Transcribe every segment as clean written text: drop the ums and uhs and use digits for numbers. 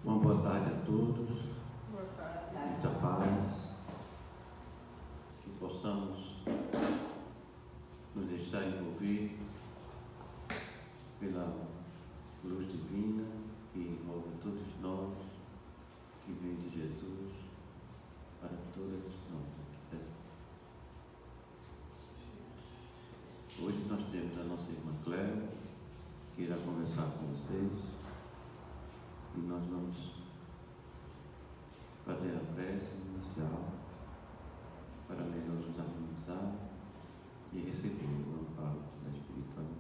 Uma boa tarde a todos. Boa tarde. Muita paz. Que possamos nos deixar envolver pela luz divina que envolve todos nós, que vem de Jesus para todas nós. Hoje nós temos a nossa irmã Cléo, que irá conversar com vocês, e nós vamos fazer a prece inicial para melhor nos harmonizar e receber o amparo da espiritualidade.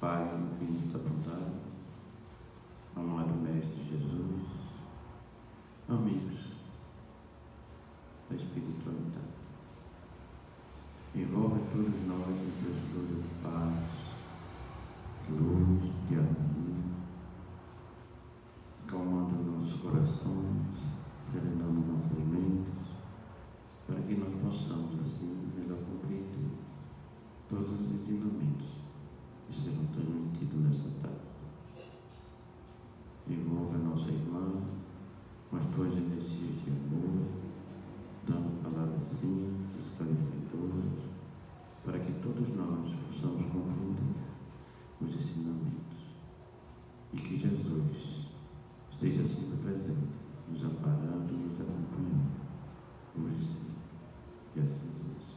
Pai infinito da bondade, amado Mestre Jesus, amigos da espiritualidade, envolve todos nós em teus flores de paz, de luz, de harmonia, acalmando nossos corações, serenando nossas mentes, para que nós possamos assim melhor compreender todos os ensinamentos que serão transmitidos nesta tarde. Envolve a nossa irmã com as tuas energias de amor, dando palavras simples, esclarecedoras, para que todos nós possamos compreender os ensinamentos e que Jesus esteja sempre presente, nos amparando, nos acompanhando, hoje sim, e assim seja.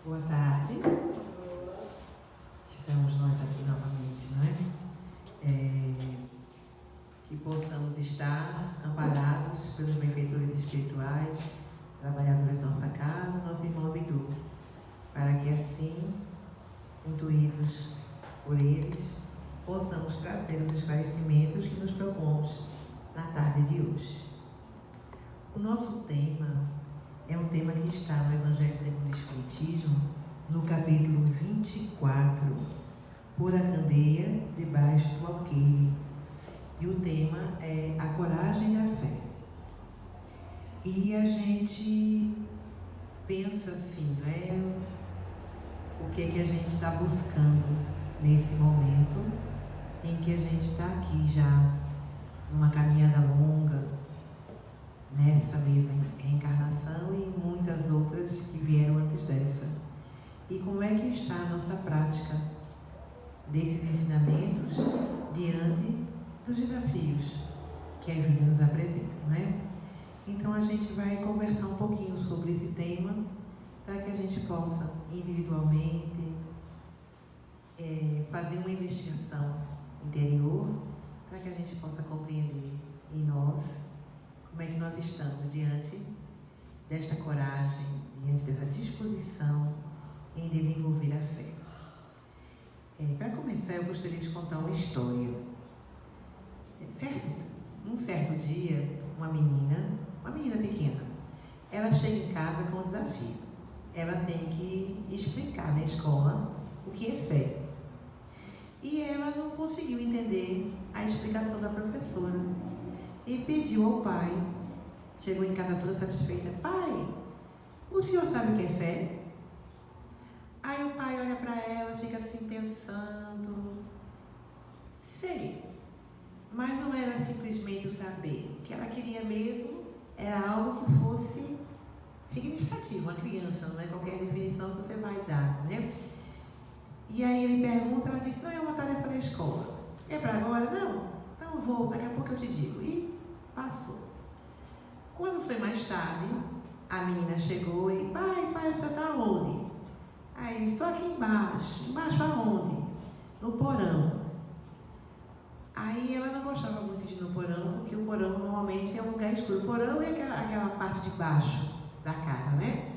Boa tarde. Estamos nós aqui novamente, não é? Que possamos estar amparados pelos benfeitores espirituais, trabalhadores da nossa casa, nosso irmão Bidu, para que assim, intuídos por eles, possamos trazer os esclarecimentos que nos propomos na tarde de hoje. O nosso tema é um tema que está no Evangelho segundo o Espiritismo, no capítulo 24, Por a candeia debaixo do alqueire. E o tema é a coragem da fé. E a gente pensa assim, né? O que é que a gente está buscando nesse momento em que a gente está aqui já numa caminhada longa, nessa mesma reencarnação e muitas outras que vieram antes dessa. E como é que está a nossa prática desses ensinamentos diante dos desafios que a vida nos apresenta, não é? Então a gente vai conversar um pouquinho sobre esse tema para que a gente possa individualmente fazer uma investigação interior para que a gente possa compreender em nós como é que nós estamos diante desta coragem, diante dessa disposição em desenvolver a fé. Para começar, eu gostaria de contar uma história. Num certo dia, uma menina pequena, ela chega em casa com um desafio. Ela tem que explicar na escola o que é fé. E ela não conseguiu entender a explicação da professora. E pediu ao pai, chegou em casa toda satisfeita: pai, o senhor sabe o que é fé? Aí o pai olha para ela, fica assim pensando: sei, mas não era simplesmente o saber. O que ela queria mesmo era algo que fosse significativo. Uma criança, não é qualquer definição que você vai dar, né? E aí ele pergunta, ela diz: não, é uma tarefa da escola. É para agora? Não vou, daqui a pouco eu te digo. E passou. Quando foi mais tarde, a menina chegou e: pai, você está onde? Aí ele: estou aqui embaixo. Embaixo aonde? No porão. Aí ela não gostava muito de ir no porão, porque o porão normalmente é um lugar escuro. O porão é aquela parte de baixo da casa, né?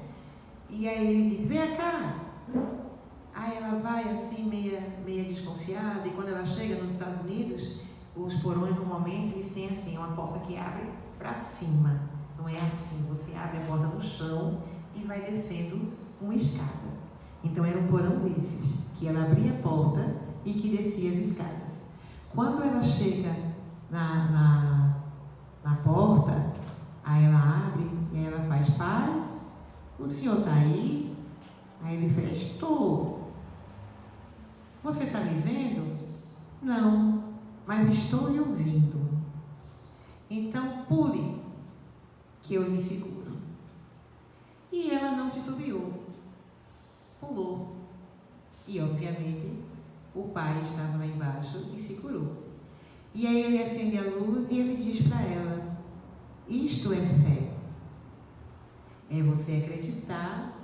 E aí ele diz: vem cá. Aí ela vai assim, meia desconfiada, e quando ela chega nos Estados Unidos, os porões normalmente eles têm assim, uma porta que abre para cima. Não é assim, você abre a porta no chão e vai descendo uma escada. Então era um porão desses, que ela abria a porta e que descia as escadas. Quando ela chega na porta. Aí ela abre e ela faz: pai, o senhor está aí? Aí ele fez: estou. Você está me vendo? Não, mas estou lhe ouvindo. Então pule, que eu lhe seguro. E ela não titubeou, pulou. E obviamente o pai estava lá embaixo e segurou. E aí ele acende a luz e ele diz para ela: isto é fé. É você acreditar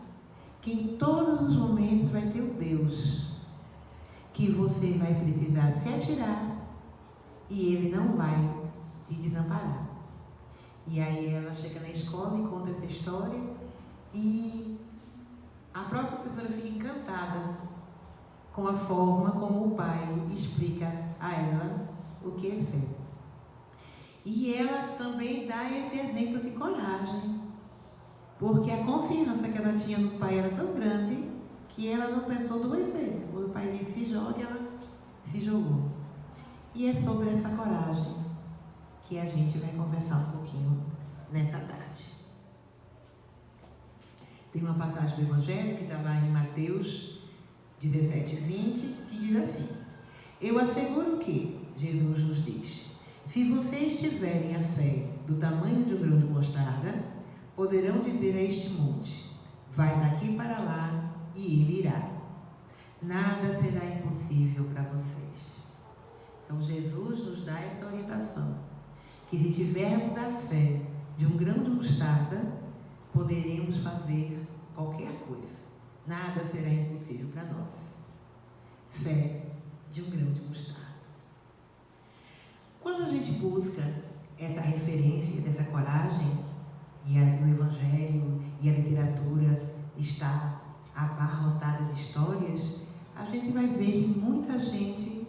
que em todos os momentos vai ter um Deus que você vai precisar se atirar e Ele não vai te desamparar. E aí ela chega na escola e conta essa história e a própria professora fica encantada com a forma como o pai explica a ela o que é fé. E ela também dá esse exemplo de coragem, porque a confiança que ela tinha no pai era tão grande que ela não pensou duas vezes. Quando o pai disse se jogue, ela se jogou. E é sobre essa coragem que a gente vai conversar um pouquinho nessa tarde. Tem uma passagem do Evangelho que está lá em Mateus 17:20, que diz assim: eu asseguro que, Jesus nos diz, se vocês tiverem a fé do tamanho de um grão de mostarda, poderão dizer a este monte: vai daqui para lá, e ele irá. Nada será impossível para vocês. Então Jesus nos dá essa orientação, que se tivermos a fé de um grão de mostarda, poderemos fazer qualquer coisa. Nada será impossível para nós. Fé de um grão de mostarda. Quando a gente busca essa referência dessa coragem, e o Evangelho e a literatura está abarrotada de histórias, a gente vai ver que muita gente,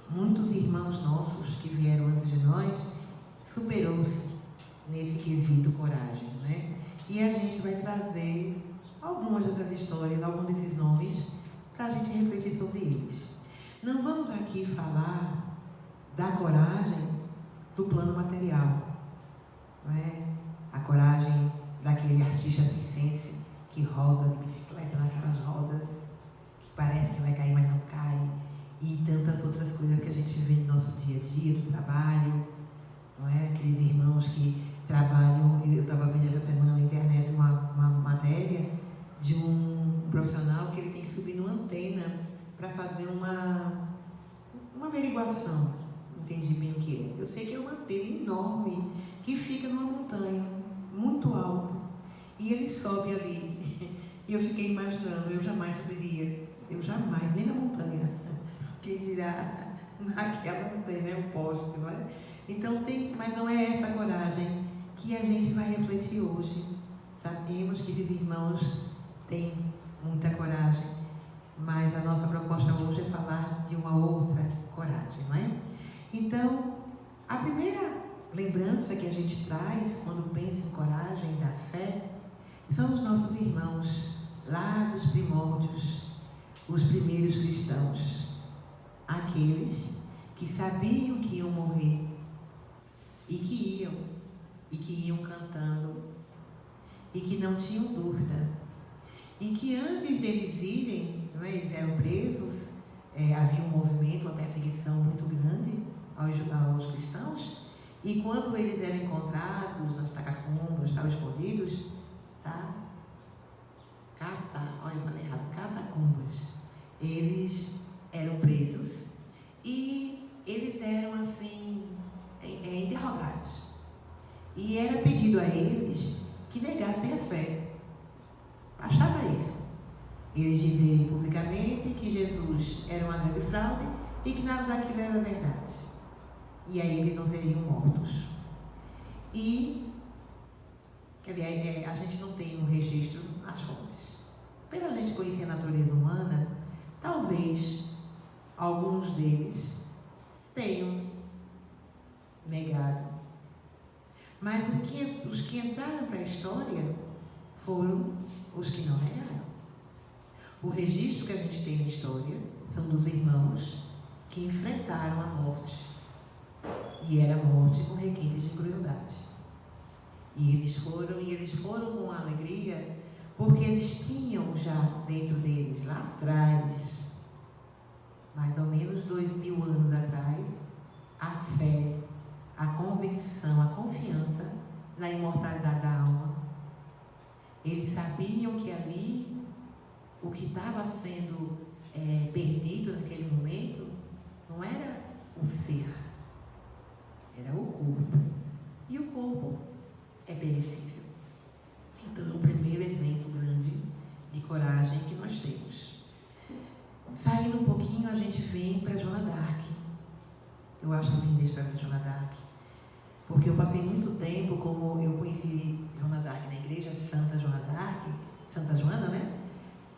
muitos irmãos nossos que vieram antes de nós, superou-se nesse quesito coragem, né? E a gente vai trazer algumas dessas histórias, alguns desses nomes, para a gente refletir sobre eles. Não vamos aqui falar da coragem do plano material, não é? A coragem daquele artista circense que roda de bicicleta naquelas rodas, que parece que vai cair, mas não cai, e tantas outras coisas que a gente vê no nosso dia a dia, do trabalho, não é? Aqueles irmãos que trabalham. Eu estava vendo essa semana na internet uma matéria de um profissional que ele tem que subir numa antena para fazer uma averiguação. Não entendi bem o que é. Eu sei que é uma antena enorme que fica numa montanha muito alto, e ele sobe ali. E eu fiquei imaginando, eu jamais subiria, nem na montanha, quem dirá naquela antena, é um poste, não é? Então mas não é essa coragem que a gente vai refletir hoje. Sabemos que esses irmãos têm muita coragem, mas a nossa proposta hoje é falar de uma outra coragem, não é? Então, a primeira lembrança que a gente traz quando pensa em coragem da fé são os nossos irmãos lá dos primórdios, os primeiros cristãos, aqueles que sabiam que iam morrer e que iam cantando e que não tinham dúvida, e que antes deles irem, não é, eles eram presos, havia um movimento, uma perseguição muito grande aos cristãos. E quando eles eram encontrados nas catacumbas, estavam escondidos, catacumbas, eles eram presos e eles eram assim, interrogados. E era pedido a eles que negassem a fé. Achava isso. Eles dizerem publicamente que Jesus era uma grande fraude e que nada daquilo era verdade. E aí eles não seriam mortos. E, quer dizer, a gente não tem um registro nas fontes. Pela gente conhecer a natureza humana, talvez alguns deles tenham negado. Mas os que entraram para a história foram os que não negaram. O registro que a gente tem na história são dos irmãos que enfrentaram a morte e era morte com requintes de crueldade. E eles foram com alegria, porque eles tinham já dentro deles, lá atrás, mais ou menos 2000 anos atrás, a fé, a convicção, a confiança na imortalidade da alma. Eles sabiam que ali, o que estava sendo perdido naquele momento, não era o ser, era o corpo. E o corpo é perecível. Então, é o primeiro exemplo grande de coragem que nós temos. Saindo um pouquinho, a gente vem para Joana d'Arc. Eu acho linda a história de Joana d'Arc, porque eu passei muito tempo, como eu conheci Joana d'Arc na igreja Santa Joana d'Arc, Santa Joana, né?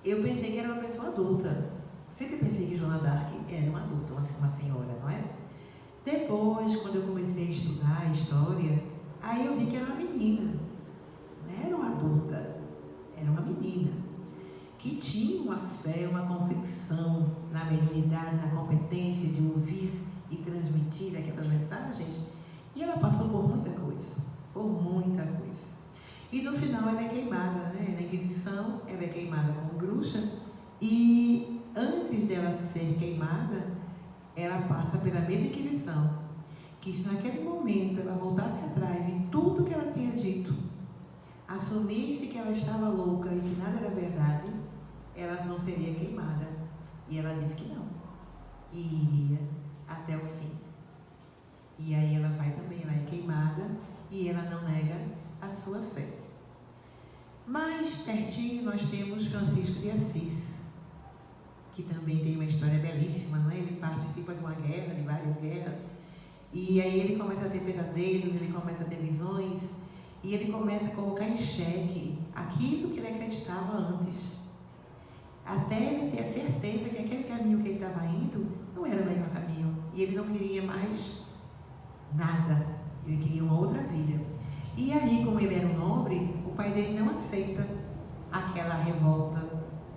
Eu pensei que era uma pessoa adulta. Sempre pensei que Joana d'Arc era uma adulta, uma senhora, não é? Depois, quando eu comecei a estudar a história, aí eu vi que era uma menina. Não era uma adulta, era uma menina que tinha uma fé, uma convicção na mediunidade, na competência de ouvir e transmitir aquelas mensagens, e ela passou por muita coisa. E no final ela é queimada, né? Na Inquisição, ela é queimada como bruxa, e antes dela ser queimada, ela passa pela mesma Inquisição, que se naquele momento ela voltasse atrás em tudo que ela tinha dito, assumisse que ela estava louca e que nada era verdade, ela não seria queimada. E ela disse que não, e iria até o fim. E aí ela vai também, ela é queimada, e ela não nega a sua fé. Mais pertinho nós temos Francisco de Assis, que também tem uma história belíssima, não é? Ele participa de uma guerra, de várias guerras, e aí ele começa a ter pesadelos, ele começa a ter visões, e ele começa a colocar em xeque aquilo que ele acreditava antes, até ele ter a certeza que aquele caminho que ele estava indo não era o melhor caminho, e ele não queria mais nada, ele queria uma outra vida. E aí, como ele era um nobre, o pai dele não aceita aquela revolta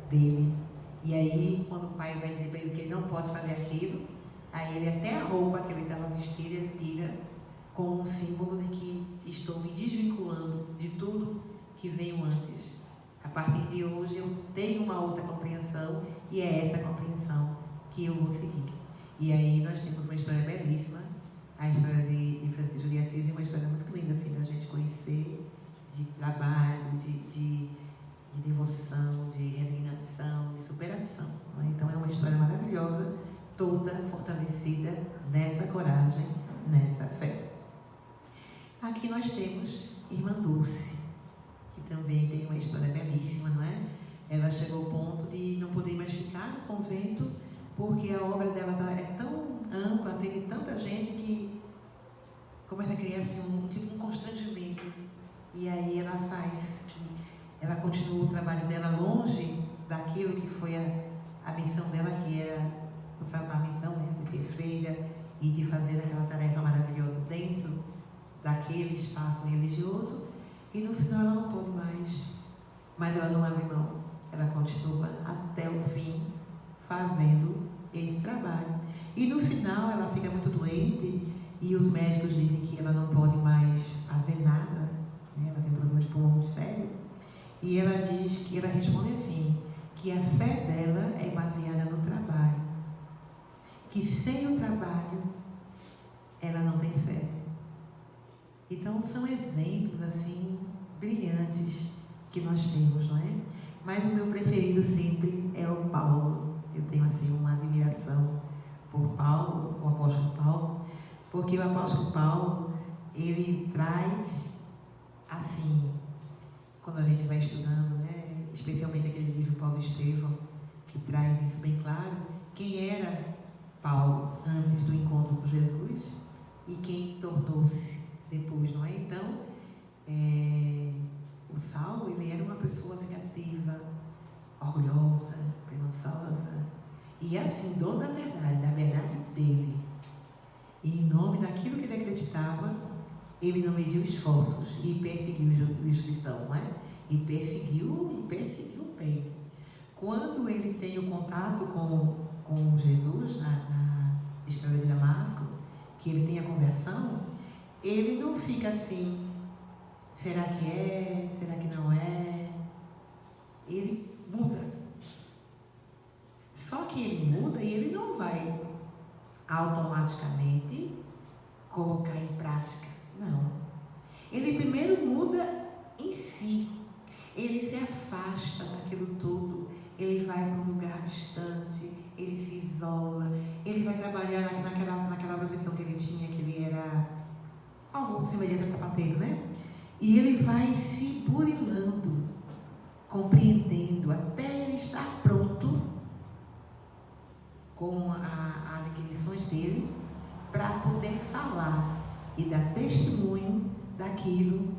dele. E aí, quando o pai vai dizer para ele que ele não pode fazer aquilo, aí ele até a roupa que ele estava vestido, ele tira como um símbolo de que estou me desvinculando de tudo que veio antes. A partir de hoje eu tenho uma outra compreensão, e é essa compreensão que eu vou seguir. E aí nós temos uma história belíssima. A história de Francisco de Assis é uma história muito linda, assim, da gente conhecer, de trabalho, de devoção, de resignação, de superação. Não é? Então é uma história maravilhosa, toda fortalecida nessa coragem, nessa fé. Aqui nós temos Irmã Dulce, que também tem uma história belíssima, não é? Ela chegou ao ponto de não poder mais ficar no convento, porque a obra dela é tão ampla, tem tanta gente que começa a criar assim, um constrangimento. E aí ela continua o trabalho dela longe daquilo que foi a missão dela, que era a missão, né, de ser freira e de fazer aquela tarefa maravilhosa dentro daquele espaço religioso. E no final ela não pode mais, mas ela não abre mão, ela continua até o fim fazendo esse trabalho. E no final ela fica muito doente, e os médicos dizem que ela não pode mais fazer nada, né? Ela tem um problema de pulmão muito sério, e ela diz que, ela responde assim, que a fé dela é baseada no trabalho, que sem o trabalho ela não tem fé. Então são exemplos assim brilhantes que nós temos, não é? Mas o meu preferido sempre é o Paulo. Eu tenho assim uma admiração por Paulo, o apóstolo Paulo, porque o apóstolo Paulo, ele traz assim, quando a gente vai estudando, né, especialmente aquele livro Paulo Estevão, que traz isso bem claro, quem era Paulo antes do encontro com Jesus e quem tornou-se depois, não é? Então, o Saulo, ele era uma pessoa vingativa, orgulhosa, presunçosa, e assim, dono da verdade dele. E em nome daquilo que ele acreditava, ele não mediu esforços e perseguiu os cristãos, não é? E perseguiu bem. Quando ele tem o contato com Jesus na estrada de Damasco, que que ele tem a conversão, ele não fica assim, será que é, será que não é? Ele muda. Só que ele muda e ele não vai automaticamente colocar em prática. Não. Ele primeiro muda em si. Ele se afasta daquilo tudo. Ele vai para um lugar distante. Ele se isola. Ele vai trabalhar naquela profissão que ele tinha, que ele era algo semelhante a sapateiro, né? E ele vai se burilando, compreendendo, até ele estar pronto com as aquisições dele para poder falar e dar testemunho daquilo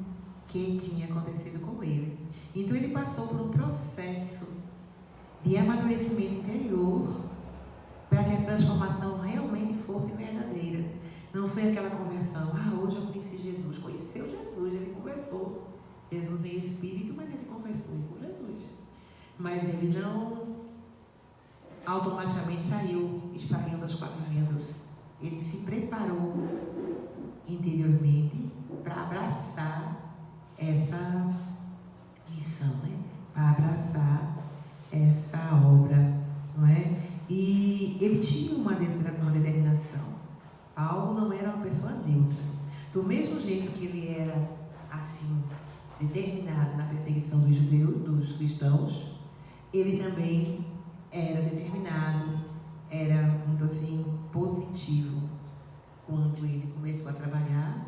que tinha acontecido com ele. Então ele passou por um processo de amadurecimento interior para que a transformação realmente fosse verdadeira. Não foi aquela conversão, hoje eu conheci Jesus. Conheceu Jesus, ele conversou. Jesus em espírito, mas ele conversou com Jesus. Mas ele não automaticamente saiu espalhando as 4 ventos. Ele se preparou interiormente para abraçar essa missão, né? Para abraçar essa obra, não é? E ele tinha uma determinação. Paulo não era uma pessoa neutra. Do mesmo jeito que ele era assim, determinado na perseguição dos judeus, dos cristãos, ele também era determinado, era muito assim positivo quando ele começou a trabalhar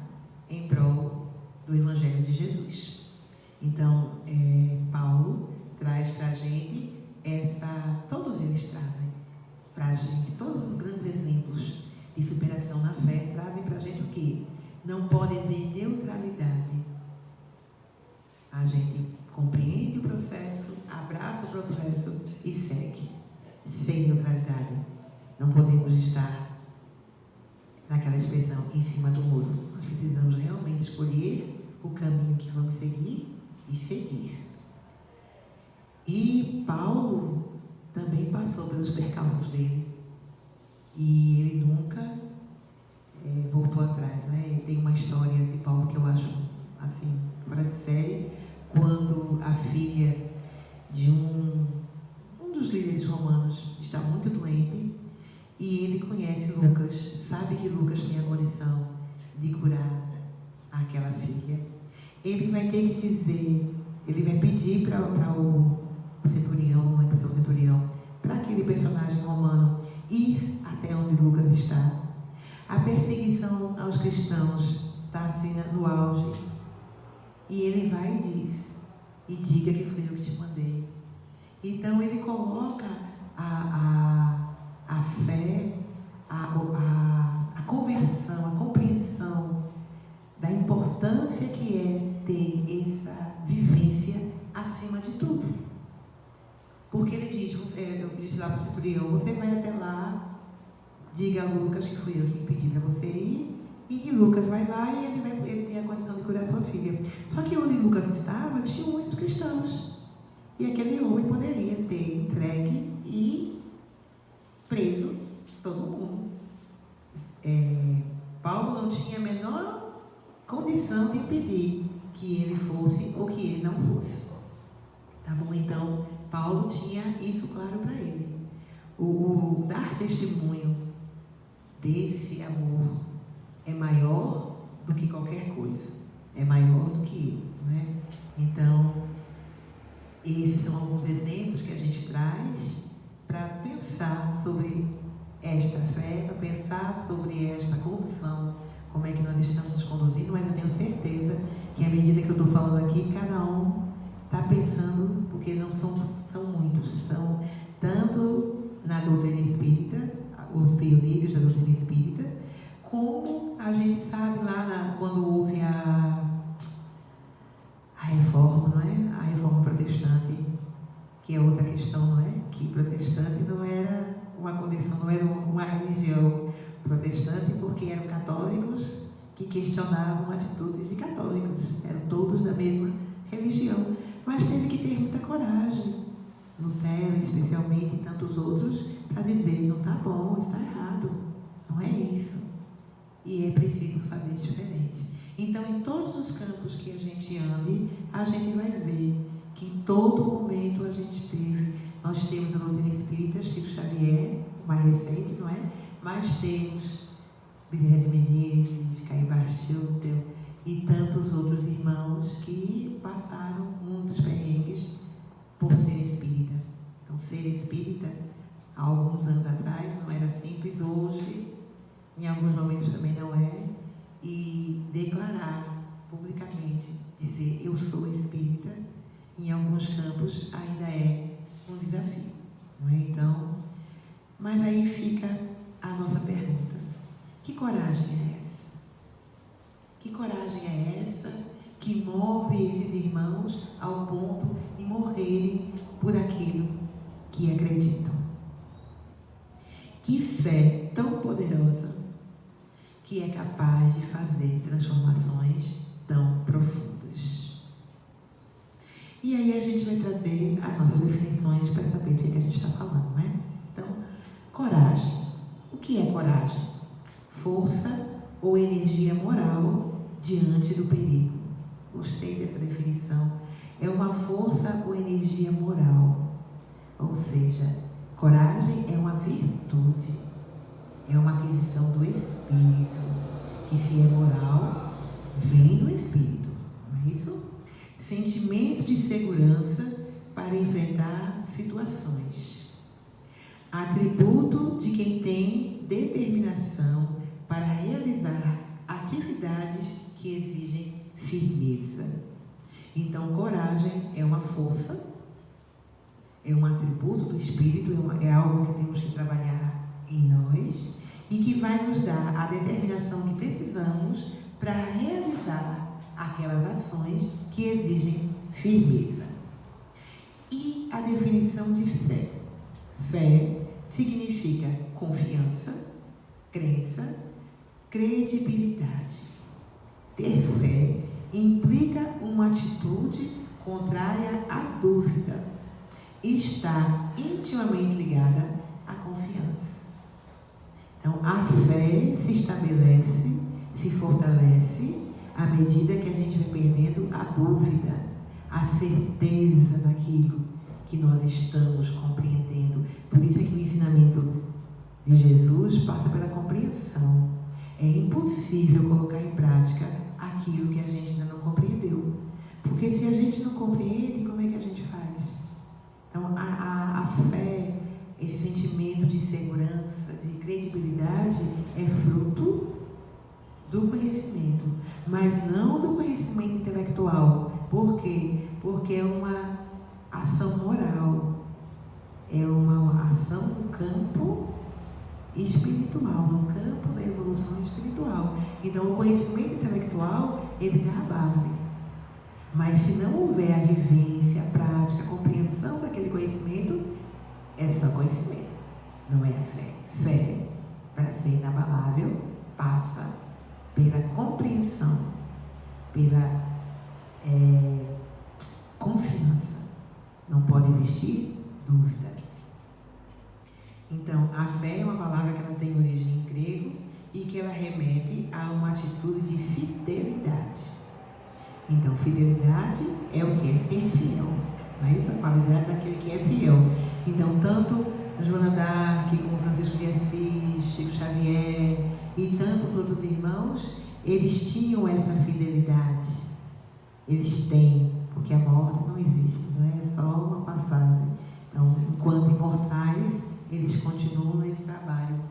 em prol do Evangelho de Jesus. Então, Paulo traz para a gente todos eles trazem para a gente, todos os grandes exemplos de superação na fé trazem para a gente o quê? Não pode haver neutralidade. A gente compreende o processo, abraça o processo e segue, sem neutralidade. Não podemos estar naquela expressão em cima do muro. Nós precisamos realmente escolher o caminho que vamos seguir e seguir. E Paulo também passou pelos percalços dele e ele nunca voltou atrás, né? Tem uma história de Paulo que eu acho assim, fora de série, quando a filha de um dos líderes romanos está muito doente e ele conhece Lucas, sabe que Lucas tem a condição de curar aquela filha. Ele vai ter que dizer, ele vai pedir para o centurião, não lembro se é o centurião, para aquele personagem romano ir até onde Lucas está. A perseguição aos cristãos está assim no auge. E ele vai e diz, e diga que fui eu que te mandei. Então ele coloca a fé, a conversão, a compreensão da importância que é ter essa vivência acima de tudo. Porque ele diz, eu disse lá para o centurião, você vai até lá, diga a Lucas que fui eu que pedi para você ir, e Lucas vai lá e ele tem a condição de curar sua filha. Só que onde Lucas estava, tinha muitos cristãos. E aquele homem poderia ter entregue e preso todo mundo. Paulo não tinha a menor condição de impedir que ele fosse ou que ele não fosse. Tá bom? Então, Paulo tinha isso claro para ele. O dar testemunho desse amor é maior do que qualquer coisa. É maior do que eu, né? Então, esses são alguns exemplos que a gente traz para pensar sobre esta fé, para pensar sobre esta condução, como é que nós estamos nos conduzindo, mas eu tenho certeza que à medida que eu estou falando aqui, cada um está pensando, porque não são muitos, são tanto na doutrina espírita, os pioneiros da doutrina espírita, como a gente sabe lá quando houve a reforma, não é? A reforma protestante, que é outra questão, não é? Que protestante não era uma condição, não era uma religião protestante, porque eram católicos que questionavam atitudes de católicos, eram todos da mesma religião, mas teve que ter muita coragem, Lutero especialmente e tantos outros, para dizer, não está bom, está errado, não é isso. E Então, em todos os campos que a gente ande, a gente vai ver que em todo momento nós temos a doutrina espírita, Chico Xavier, mais recente, não é? Mas temos Bezerra de Menezes, Caibar Schutel e tantos outros irmãos que passaram muitos perrengues por ser espírita. Então, ser espírita, há alguns anos atrás, não era simples, hoje, em alguns momentos também não é, e declarar publicamente, dizer eu sou espírita, em alguns campos ainda é um desafio, não é? Então, mas aí fica a nossa pergunta: que coragem é essa? Que coragem é essa que move esses irmãos ao ponto de morrerem por aquilo que acreditam? Que fé tão poderosa que é capaz de fazer transformações tão profundas. E aí a gente vai trazer as nossas definições para saber do que a gente está falando, né? Então, coragem. O que é coragem? Força ou energia moral diante do perigo. Gostei dessa definição. É uma força ou energia moral. Ou seja, coragem é uma virtude, é uma aquisição do espírito, que se é moral, vem do espírito, não é isso? Sentimento de segurança para enfrentar situações. Atributo de quem tem determinação para realizar atividades que exigem firmeza. Então, coragem é uma força, é um atributo do espírito, é algo que temos que trabalhar em nós e que vai nos dar a determinação que precisamos para realizar aquelas ações que exigem firmeza. E a definição de fé. Fé significa confiança, crença, credibilidade. Ter fé implica uma atitude contrária à dúvida. Está intimamente ligada à confiança. Então, a fé se estabelece, se fortalece à medida que a gente vai perdendo a dúvida, a certeza daquilo que nós estamos compreendendo. Por isso é que o ensinamento de Jesus passa pela compreensão. É impossível colocar em prática aquilo que a gente ainda não compreendeu. Porque se a gente não compreende, como é que a gente faz? Então, a fé, esse sentimento de segurança, de credibilidade, é fruto do conhecimento, mas não do conhecimento intelectual. Por quê? Porque é uma ação moral, é uma ação no campo espiritual, no campo da evolução espiritual. Então, o conhecimento intelectual, ele dá a base. Mas se não houver a vivência, a prática, a compreensão daquele conhecimento, é só conhecimento, não é a fé. Fé, para ser inabalável, passa pela compreensão, pela confiança. Não pode existir dúvida. Então, a fé é uma palavra que ela tem origem em grego e que ela remete a uma atitude de fidelidade. Então, fidelidade é o que? É ser fiel. Não é isso? A qualidade daquele que é fiel. Então, tanto Joana d'Arc, como Francisco de Assis, Chico Xavier e tantos outros irmãos, eles tinham essa fidelidade. Eles têm, porque a morte não existe, não é só uma passagem. Então, enquanto imortais, eles continuam nesse trabalho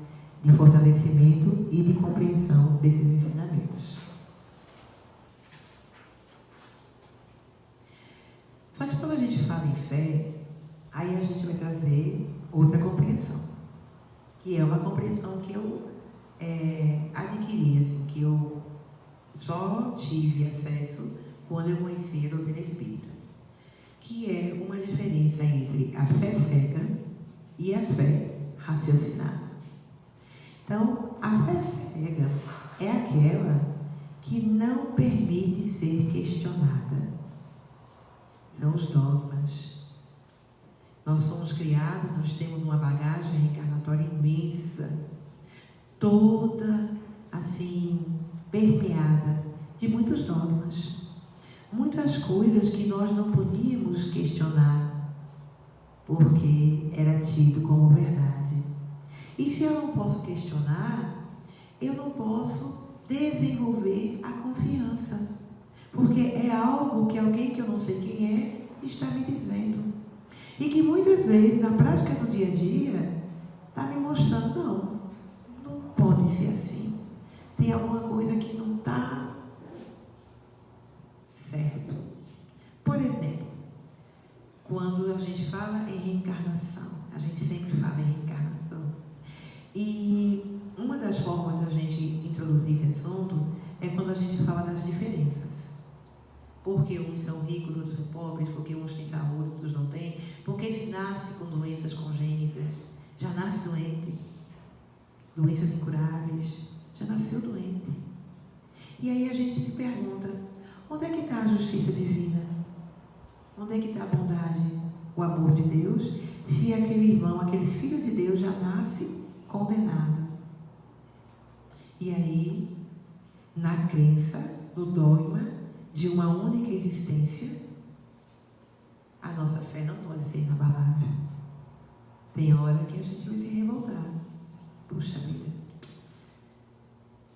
de fortalecimento e de compreensão desses ensinamentos. Só que quando a gente fala em fé, aí a gente vai trazer outra compreensão, que é uma compreensão que eu adquiri, assim, que eu só tive acesso quando eu conheci a doutrina espírita, que é uma diferença entre a fé cega e a fé raciocinada. Então, a fé cega é aquela que não permite ser questionada. São os dogmas. Nós somos criados, nós temos uma bagagem reencarnatória imensa, toda assim permeada de muitos dogmas, muitas coisas que nós não podíamos questionar, porque era tido como verdade. E se eu não posso questionar, eu não posso desenvolver a confiança, porque é algo que alguém que eu não sei quem é está me dizendo. E que muitas vezes, na prática do dia a dia, está me mostrando, não pode ser assim. Tem alguma coisa que não está certo. Por exemplo, quando a gente fala em reencarnação, a gente sempre fala em reencarnação. E uma das formas da gente introduzir esse assunto é quando a gente fala das diferenças. Porque uns são ricos, outros são pobres, porque uns têm saúde, outros não têm, porque se nasce com doenças congênitas, já nasce doente, doenças incuráveis, já nasceu doente. E aí a gente me pergunta, onde é que está a justiça divina? Onde é que está a bondade, o amor de Deus, se aquele irmão, aquele filho de Deus já nasce condenado? E aí, na crença, no dogma de uma única existência, a nossa fé não pode ser inabalável. Tem hora que a gente vai se revoltar. Puxa vida,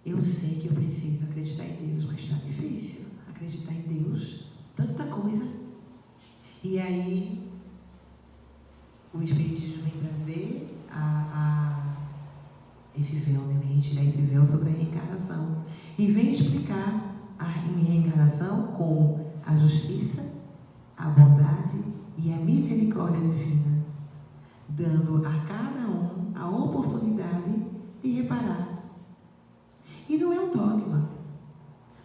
eu sei que eu preciso acreditar em Deus, mas está difícil acreditar em Deus, tanta coisa. E aí o Espiritismo vem trazer esse véu, né? Vem tirar esse véu sobre a reencarnação e vem explicar a reencarnação como a justiça, a bondade e a misericórdia divina, dando a cada um a oportunidade de reparar. E não é um dogma,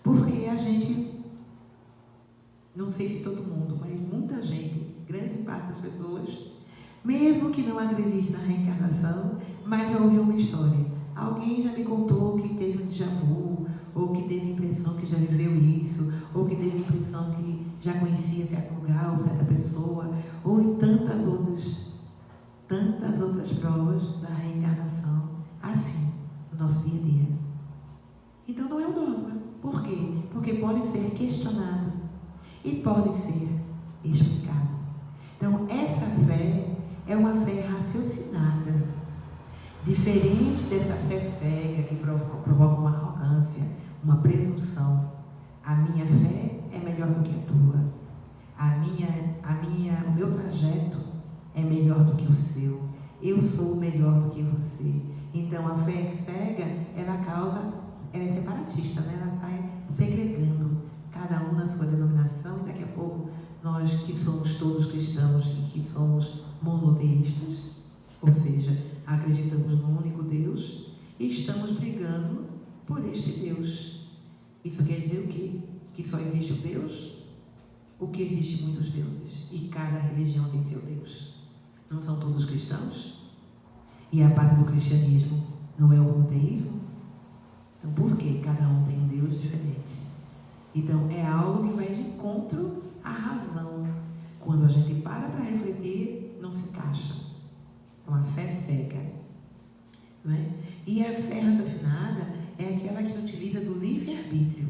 porque a gente, não sei se todo mundo, mas muita gente, grande parte das pessoas, mesmo que não acredite na reencarnação, mas já ouviu uma história. Alguém já me contou que teve um déjà vu, ou que teve a impressão que já viveu isso, ou que teve a impressão que já conhecia certo lugar ou certa pessoa, ou em tantas outras provas da reencarnação, assim, no nosso dia a dia. Então não é um dogma. Por quê? Porque pode ser questionado e pode ser explicado. Então essa fé é uma fé raciocinada, diferente dessa fé cega que provoca uma arrogância, uma presunção. A minha fé é melhor do que a tua. O meu trajeto é melhor do que o seu. Eu sou melhor do que você. Então a fé cega, ela é separatista, né? Ela sai segregando cada um na sua denominação, e daqui a pouco nós que somos todos cristãos e que somos monoteístas, ou seja, acreditamos no único Deus e estamos brigando por este Deus. Isso quer dizer o quê? Que só existe um Deus? O que existe muitos deuses e cada religião tem seu Deus. Não são todos cristãos? E a base do cristianismo não é o monoteísmo? Então por que cada um tem um Deus diferente? Então é algo que vai de encontro à razão. Quando a gente para refletir, não se encaixa. Então a fé cega, não é? E a fé raciocinada é aquela que utiliza do livre-arbítrio,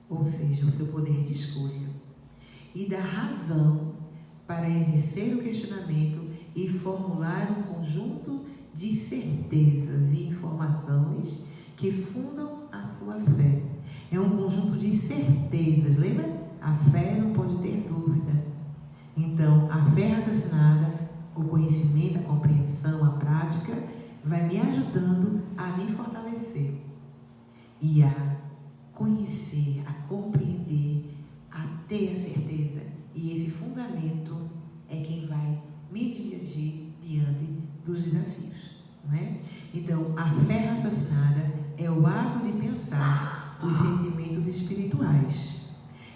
ou seja, o seu poder de escolha, e da razão para exercer o questionamento e formular um conjunto de certezas e informações que fundam a sua fé. É um conjunto de certezas, lembra? A fé não pode ter dúvida. Então, a fé raciocinada, o conhecimento, a compreensão, a prática, vai me ajudando a me fortalecer e a conhecer, a compreender, a ter a certeza. E esse fundamento é quem vai me dirigir diante dos desafios, não é? Então, a fé raciocinada é o ato de pensar os sentimentos espirituais,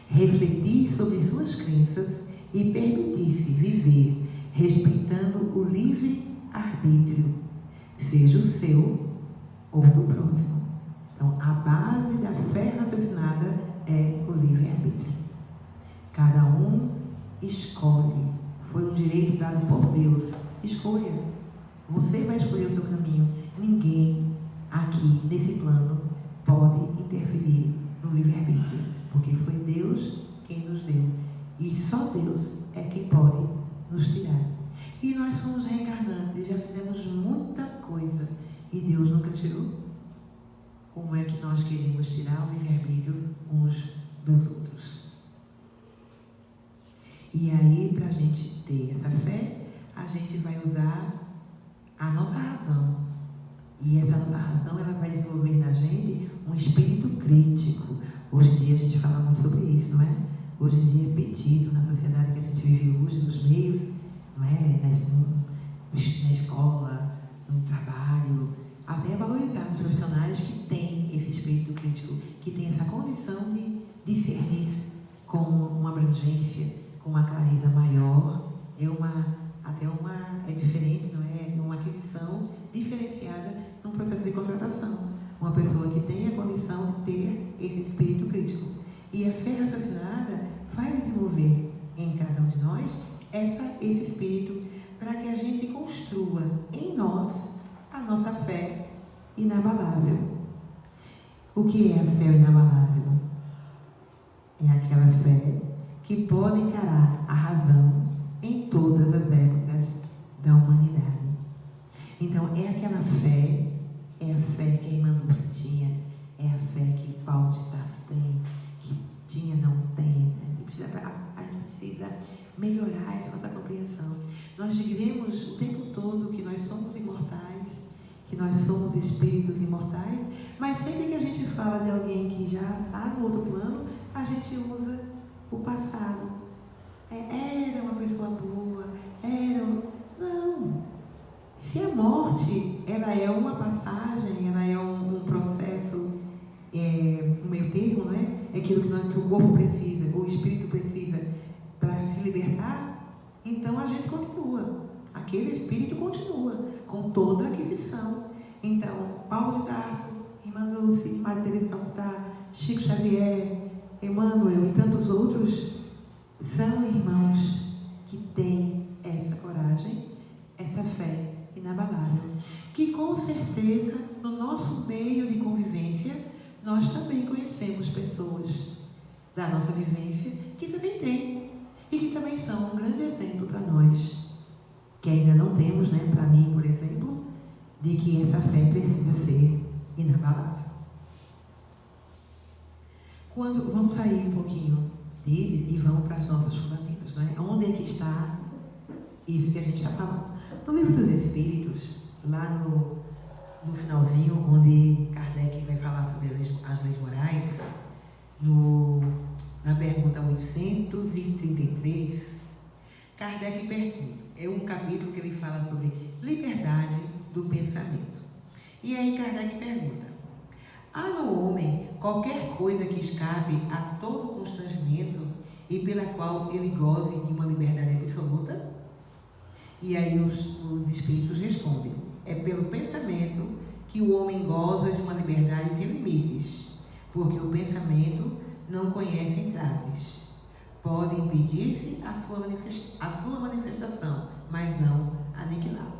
refletir sobre suas crenças e permitir-se viver respeitando o livre-arbítrio, seja o seu ou do próximo. Então, a base da fé raciocinada é o livre-arbítrio. Cada um escolhe. Foi um direito dado por Deus. Escolha. Você vai escolher o seu caminho. Ninguém aqui, nesse plano, pode interferir do livre-arbítrio, porque foi Deus quem nos deu. E só Deus é quem pode nos tirar. E nós somos reencarnantes, já fizemos muita coisa e Deus nunca tirou. Como é que nós queremos tirar o livre-arbítrio uns dos outros? E aí, para a gente ter essa fé, a gente vai usar a nossa razão. E essa nossa razão, ela vai desenvolver na gente um espírito crítico. Hoje em dia a gente fala muito sobre isso, não é? Hoje em dia é pedido na sociedade que a gente vive hoje, nos meios, não é? Na escola, no trabalho, até valorizar os profissionais que têm esse espírito crítico, que têm essa condição de discernir com uma abrangência, com uma clareza maior. É diferente, não é? É uma aquisição diferenciada num processo de contratação. Uma pessoa que tem a condição de ter esse espírito crítico. E a fé raciocinada vai desenvolver em cada um de nós esse espírito para que a gente construa em nós a nossa fé inabalável. O que é a fé inabalável? É aquela fé que pode encarar a razão em todas as épocas da humanidade. Então, é aquela fé, é a fé que a irmã Lúcia tinha, é a fé que Paulo de Tarso tem, que tinha, não tem, né? A gente precisa melhorar essa nossa compreensão. Nós diremos o tempo todo que nós somos imortais, que nós somos espíritos imortais, mas sempre que a gente fala de alguém que já está no outro plano, a gente usa o passado. Era uma pessoa boa, Não. Se a morte, ela é uma passagem, ela é um processo, um meio termo, não é? É aquilo que o corpo precisa, o espírito precisa para se libertar, então a gente continua. Aquele espírito continua, com toda a aquisição. Então, Paulo de Tarso, irmã Dulce, Maria Teresa de Calcutá, Chico Xavier, Emmanuel e tantos outros, são irmãos que têm essa coragem, essa fé inabalável, que com certeza no nosso meio de convivência nós também conhecemos pessoas da nossa vivência que também têm e que também são um grande exemplo para nós, que ainda não temos, né, para mim, por exemplo, de que essa fé precisa ser inabalável. Vamos sair um pouquinho dele e vamos para os nossos fundamentos, né? Onde é que está isso que a gente está falando? No Livro dos Espíritos, lá no finalzinho, onde Kardec vai falar sobre as leis morais, na pergunta 833, Kardec pergunta, é um capítulo que ele fala sobre liberdade do pensamento. E aí Kardec pergunta: há no homem qualquer coisa que escape a todo constrangimento e pela qual ele goze de uma liberdade absoluta? E aí os espíritos respondem: é pelo pensamento que o homem goza de uma liberdade sem limites, porque o pensamento não conhece entraves. Pode impedir-se a sua manifestação, mas não aniquilá-lo.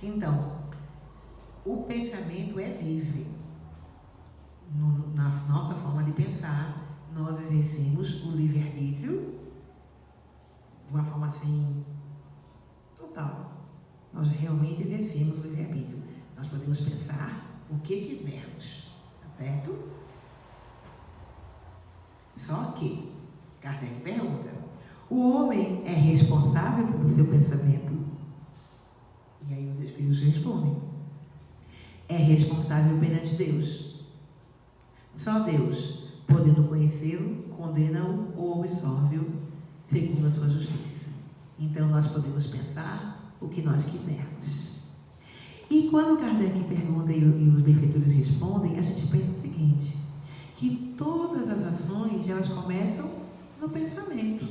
Então, o pensamento é livre. Na nossa forma de pensar, nós exercemos o livre-arbítrio de uma forma assim total. Nós realmente exercemos o livre-arbítrio. Nós podemos pensar o que quisermos, tá certo? Só que Kardec pergunta: o homem é responsável pelo seu pensamento? E aí os espíritos respondem: é responsável perante Deus. Só Deus, podendo conhecê-lo, condena-o ou absolve-o segundo a sua justiça. Então nós podemos pensar o que nós quisermos. E quando Kardec pergunta e os benfeitores respondem, a gente pensa o seguinte: que todas as ações, elas começam no pensamento.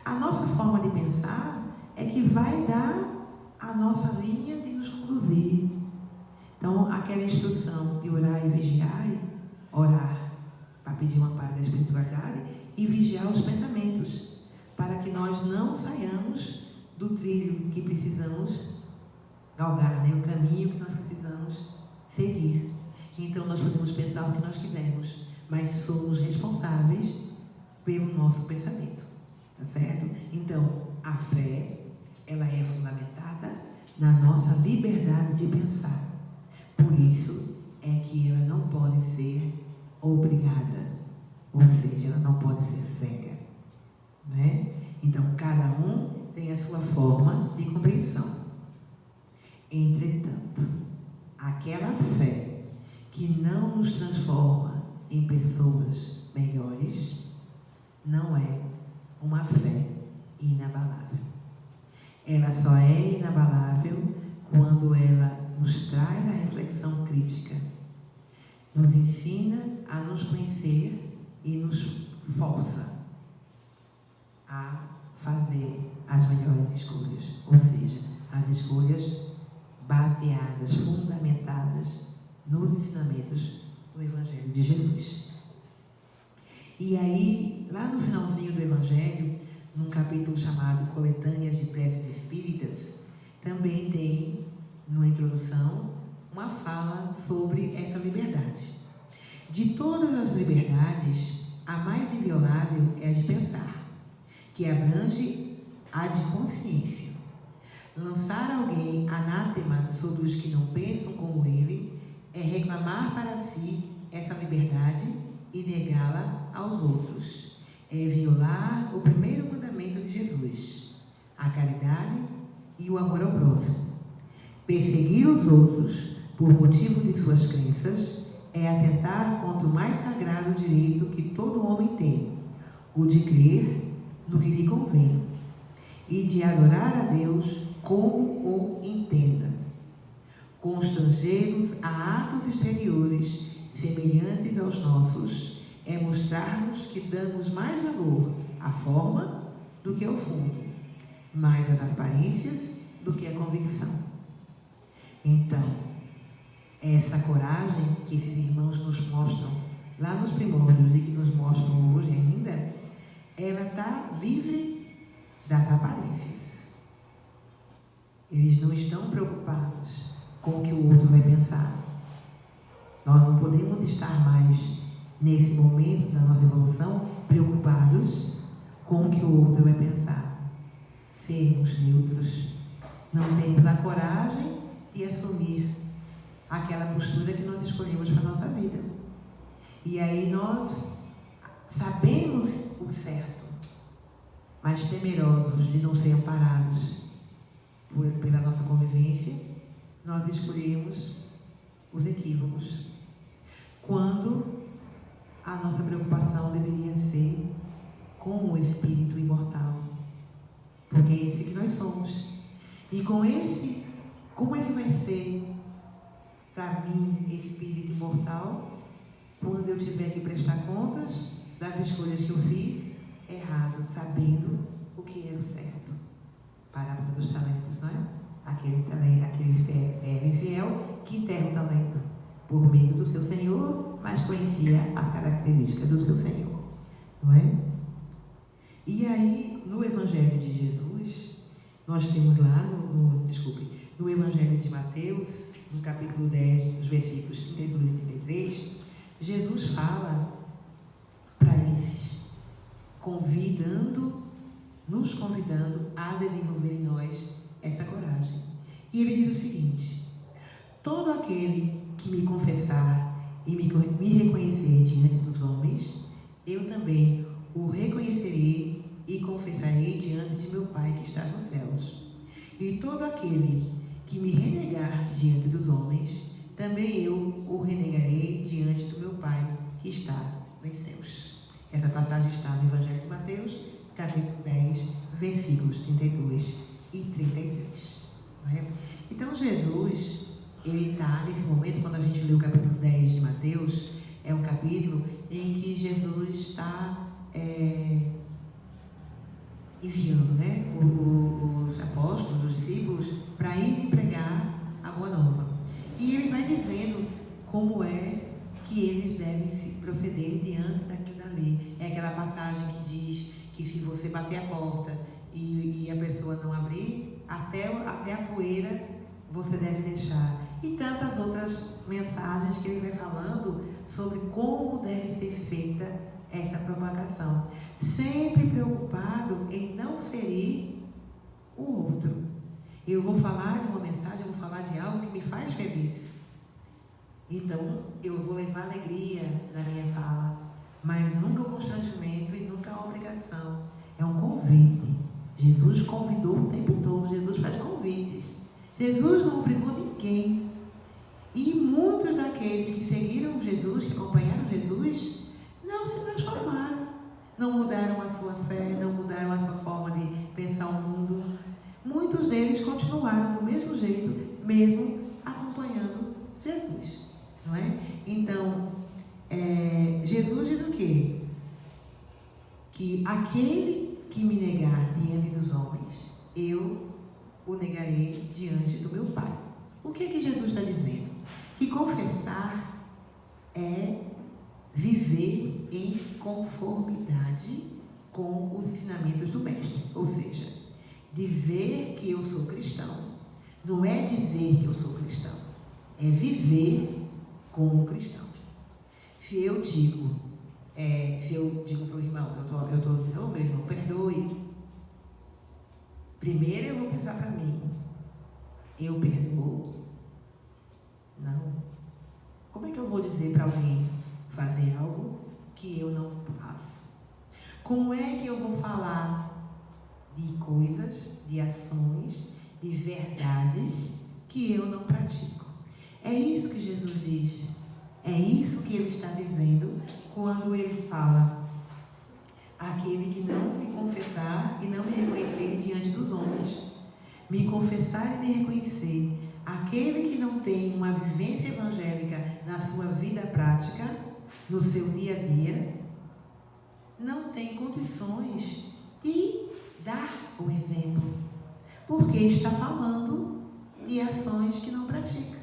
A nossa forma de pensar é que vai dar a nossa linha de nos conduzir. Então, aquela instrução de orar e vigiar, orar para pedir uma parte da espiritualidade e vigiar os pensamentos, para que nós não saiamos do trilho que precisamos galgar, né? O caminho que nós precisamos seguir. Então, nós podemos pensar o que nós quisermos, mas somos responsáveis pelo nosso pensamento, tá certo? Então, a fé, ela é fundamentada na nossa liberdade de pensar. Por isso é que ela não pode ser obrigada, ou seja, ela não pode ser cega, né? Então, cada um tem a sua forma de compreensão. Entretanto, aquela fé que não nos transforma em pessoas melhores não é uma fé inabalável. Ela só é inabalável quando ela nos traz a reflexão crítica, nos ensina a nos conhecer e nos força a fazer as melhores escolhas, ou seja, as escolhas baseadas, fundamentadas nos ensinamentos do Evangelho de Jesus. E aí, lá no finalzinho do Evangelho, num capítulo chamado Coletâneas de Preces Espíritas, também tem, numa introdução, uma fala sobre essa liberdade. De todas as liberdades, a mais inviolável é a de pensar, que abrange a de consciência. Lançar alguém anátema sobre os que não pensam como ele é reclamar para si essa liberdade e negá-la aos outros. É violar o primeiro mandamento de Jesus, a caridade e o amor ao próximo. Perseguir os outros por motivo de suas crenças é atentar contra o mais sagrado direito que todo homem tem, o de crer no que lhe convém e de adorar a Deus como o entenda. Constrangê-los a atos exteriores semelhantes aos nossos é mostrar-nos que damos mais valor à forma do que ao fundo, mais às aparências do que à convicção. Então, essa coragem que esses irmãos nos mostram lá nos primórdios e que nos mostram hoje ainda, ela está livre das aparências. Eles não estão preocupados com o que o outro vai pensar. Nós não podemos estar mais, nesse momento da nossa evolução, preocupados com o que o outro vai pensar. Sermos neutros. Não temos a coragem de assumir aquela postura que nós escolhemos para a nossa vida. E aí nós sabemos o certo, mas temerosos de não ser amparados pela nossa convivência, nós escolhemos os equívocos, quando a nossa preocupação deveria ser com o espírito imortal, porque é esse que nós somos. E com esse, como é que vai ser para mim, espírito imortal, quando eu tiver que prestar contas das escolhas que eu fiz errado, sabendo o que era o certo? Parábola dos talentos, não é? Aquele servo infiel que enterra o talento por medo do seu senhor, mas conhecia as características do seu senhor, não é? E aí, no Evangelho de Jesus, nós temos lá no Evangelho de Mateus, no capítulo 10, nos versículos 32 e 33, Jesus fala para esses, nos convidando a desenvolver em nós essa coragem. E ele diz o seguinte: todo aquele que me confessar e me reconhecer diante dos homens, eu também o reconhecerei e confessarei diante de meu Pai que está nos céus. E todo aquele que me renegar diante dos homens, também eu o renegarei diante do meu Pai que está nos céus. Essa passagem está no Evangelho de Mateus, capítulo 10, versículos 32 e 33. Não é? Então, Jesus, ele está nesse momento, quando a gente lê o capítulo 10 de Mateus, é um capítulo em que Jesus está enviando, né, os apóstolos, os discípulos, para ir pregar a boa nova. E ele vai dizendo como é que eles devem se proceder diante daquilo da lei. É aquela passagem que diz que se você bater a porta e a pessoa não abrir, até a poeira você deve deixar. E tantas outras mensagens que ele vai falando sobre como deve ser feita essa propagação, sempre preocupado em não ferir o outro. Eu vou falar de uma mensagem, eu vou falar de algo que me faz feliz. Então, eu vou levar alegria na minha fala, mas nunca o constrangimento e nunca a obrigação. É um convite. Jesus convidou o tempo todo, Jesus faz convites. Jesus não obrigou ninguém. E muitos daqueles que seguiram Jesus, que acompanharam Jesus, não se transformaram. Não mudaram a sua fé, não mudaram a sua forma de pensar o mundo. Muitos deles continuaram do mesmo jeito, mesmo acompanhando Jesus. Não é? Então, Jesus diz o quê? Que aquele que me negar diante dos homens, eu o negarei diante do meu Pai. O que é que Jesus está dizendo? Que confessar é viver em conformidade com os ensinamentos do Mestre. Ou seja, dizer que eu sou cristão não é dizer que eu sou cristão, é viver como cristão. Se eu digo para o irmão, eu estou dizendo, meu irmão, perdoe. Primeiro eu vou pensar para mim, eu perdoo? Não. Como é que eu vou dizer para alguém fazer algo que eu não faço? Como é que eu vou falar de coisas, de ações, de verdades que eu não pratico? É isso que Jesus diz. É isso que ele está dizendo quando ele fala: aquele que não me confessar e não me reconhecer diante dos homens. Me confessar e me reconhecer. Aquele que não tem uma vivência evangélica na sua vida prática, no seu dia a dia, não tem condições de dar o exemplo, porque está falando de ações que não pratica.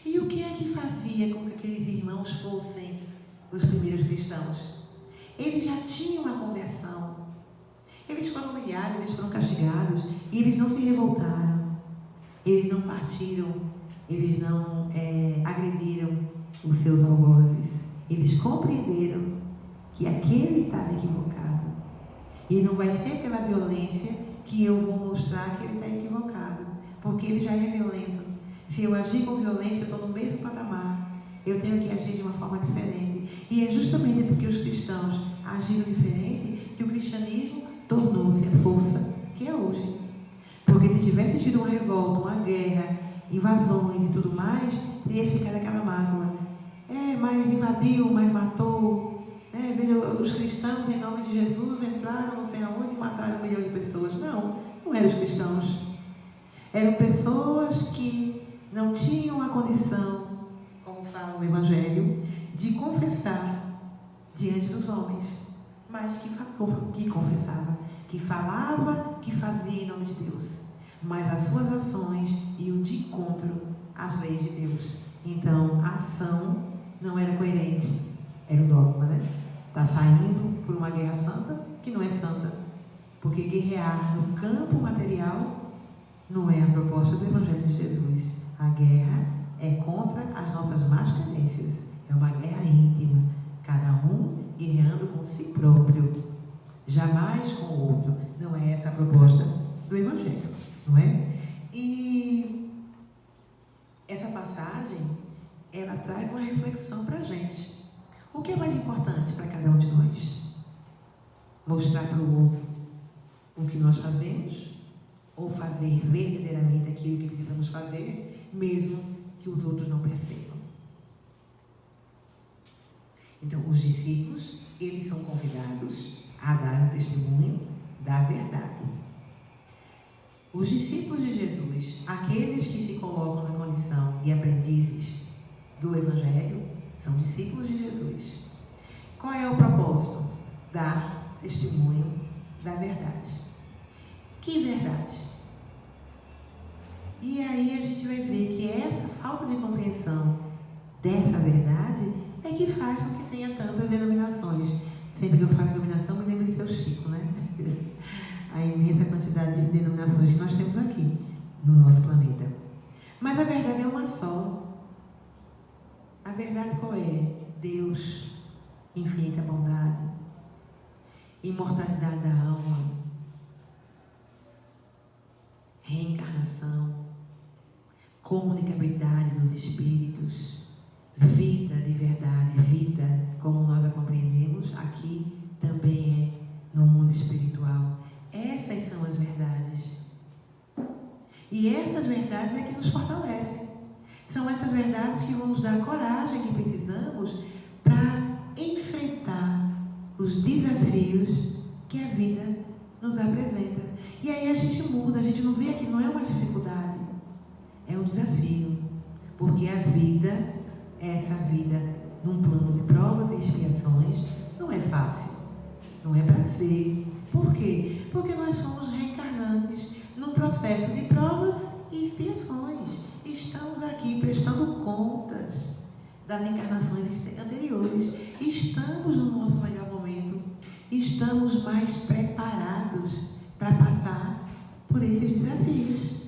E o que é que fazia com que aqueles irmãos fossem os primeiros cristãos? Eles já tinham a conversão. Eles foram humilhados, eles foram castigados, e eles não se revoltaram. Eles não partiram, eles não agrediram os seus algozes. Eles compreenderam que aquele estava equivocado. E não vai ser pela violência que eu vou mostrar que ele está equivocado, porque ele já é violento. Se eu agir com violência, eu estou no mesmo patamar. Eu tenho que agir de uma forma diferente. E é justamente porque os cristãos agiram diferente que o cristianismo tornou-se a força que é hoje. Porque se tivesse tido uma revolta, uma guerra, invasões e tudo mais, teria ficado aquela mágoa. Mas invadiu, mas matou. Veja, os cristãos, em nome de Jesus, entraram não sei aonde e mataram 1 milhão de pessoas. Não eram os cristãos. Eram pessoas que não tinham a condição, como fala o Evangelho, de confessar diante dos homens, mas que confessava, que falava, que fazia em nome de Deus, mas as suas ações iam de encontro às leis de Deus. Então, a ação não era coerente, era o dogma, né? Está saindo por uma guerra santa que não é santa, porque guerrear no campo material não é a proposta do Evangelho de Jesus. A guerra é contra as nossas más tendências. É uma guerra íntima. Cada um guerreando com si próprio. Jamais com o outro. Não é essa a proposta do Evangelho. Não é? E essa passagem, ela traz uma reflexão para a gente. O que é mais importante para cada um de nós? Mostrar para o outro o que nós fazemos? Ou fazer verdadeiramente aquilo que precisamos fazer, mesmo que os outros não percebam? Então, os discípulos, eles são convidados a dar um testemunho da verdade. Os discípulos de Jesus, aqueles que se colocam na condição de aprendizes do Evangelho, são discípulos de Jesus. Qual é o propósito? Dar testemunho da verdade. Que verdade? E aí a gente vai ver que essa falta de compreensão dessa verdade é que faz com que tenha tantas denominações. Sempre que eu falo em denominação, me lembro de seu Chico, né? A imensa quantidade de denominações que nós temos aqui no nosso planeta. Mas a verdade é uma só. A verdade qual é? Deus, infinita bondade, imortalidade da alma, reencarnação, comunicabilidade dos espíritos, vida de verdade, vida como nós a compreendemos, aqui também é no mundo espiritual. Essas são as verdades. E essas verdades é que nos fortalecem. São essas verdades que vão nos dar a coragem que precisamos para enfrentar os desafios que a vida nos apresenta. E aí a gente muda, a gente não vê que não é uma dificuldade, é um desafio. Porque a vida, essa vida num plano de provas e expiações, não é fácil, não é para ser. Por quê? Porque nós somos reencarnantes num processo de provas e expiações. Estamos aqui prestando contas das encarnações anteriores. Estamos no nosso melhor momento. Estamos mais preparados para passar por esses desafios.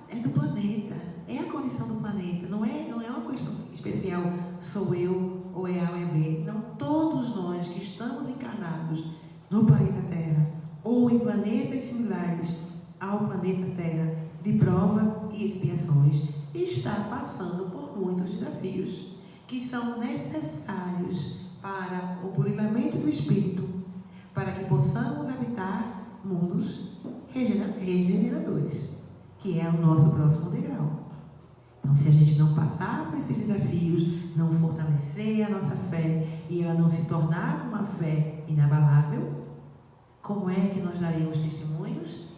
É do planeta. É a condição do planeta. Não é uma questão especial. Sou eu, ou é A ou é B. Não, todos nós que estamos encarnados no planeta Terra ou em planetas similares ao planeta Terra de provas e expiações, está passando por muitos desafios que são necessários para o purificamento do espírito, para que possamos habitar mundos regeneradores, que é o nosso próximo degrau. Então, se a gente não passar por esses desafios, não fortalecer a nossa fé e ela não se tornar uma fé inabalável, como é que nós daremos testemunhos